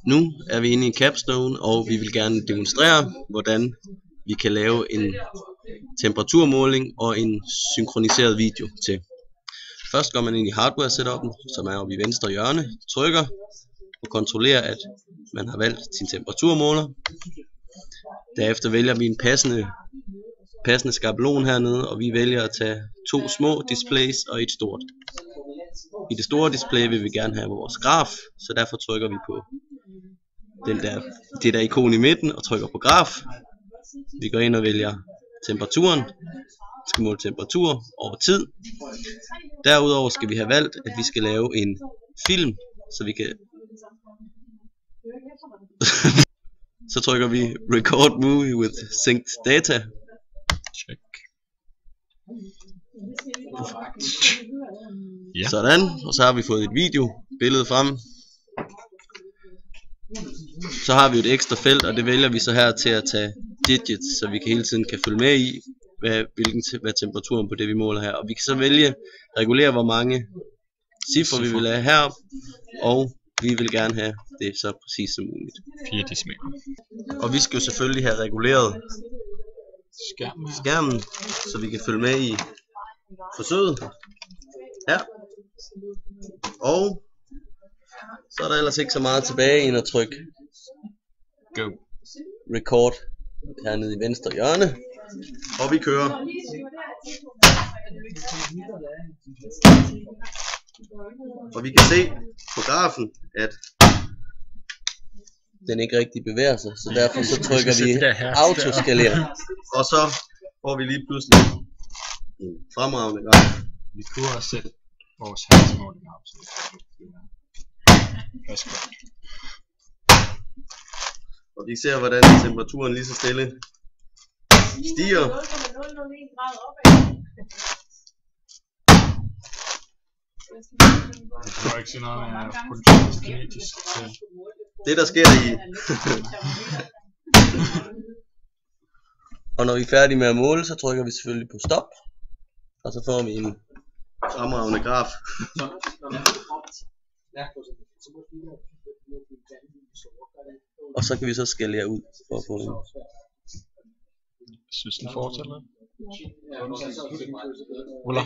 Nu er vi inde i Capstone, og vi vil gerne demonstrere, hvordan vi kan lave en temperaturmåling og en synkroniseret video til. Først går man ind i hardware setupen, som er oppe i venstre hjørne, trykker og kontrollerer, at man har valgt sin temperaturmåler. Derefter vælger vi en passende skabelon hernede, og vi vælger at tage 2 små displays og et stort. I det store display vil vi gerne have vores graf, så derfor trykker vi på det der ikon i midten og trykker på graf. Vi går ind og vælger temperaturen. Vi skal måle temperatur over tid. Derudover skal vi have valgt, at vi skal lave en film, så vi kan så trykker vi record movie with synced data. Check. Sådan, og så har vi fået et videobillede frem. Så har vi et ekstra felt, og det vælger vi så her til at tage digits, så vi hele tiden kan følge med i, hvad temperaturen på det vi måler her. Og vi kan så vælge regulere, hvor mange cifre vi vil have her, og vi vil gerne have det så præcis som muligt. 4 decimaler. Og vi skal jo selvfølgelig have reguleret skærmen, så vi kan følge med i forsøget her. Og så er der ellers ikke så meget tilbage end at trykke Go. record hernede i venstre hjørne. Og vi kører. Og vi kan se på grafen, at den ikke rigtig bevæger sig, så derfor så trykker vi autoskalere. Og så får vi lige pludselig en fremragende graf. Vi kunne også sætte vores hasmåling op. Og vi ser, hvordan temperaturen lige så stille stiger. Jeg kan ikke se noget af politisk kinetisk. Det der sker i. Og når vi er færdige med at måle, så trykker vi selvfølgelig på stop. Og så får vi en fremragende graf. Og så kan vi så skalere ud for at få en. Jeg synes den fortsætter. Ruller.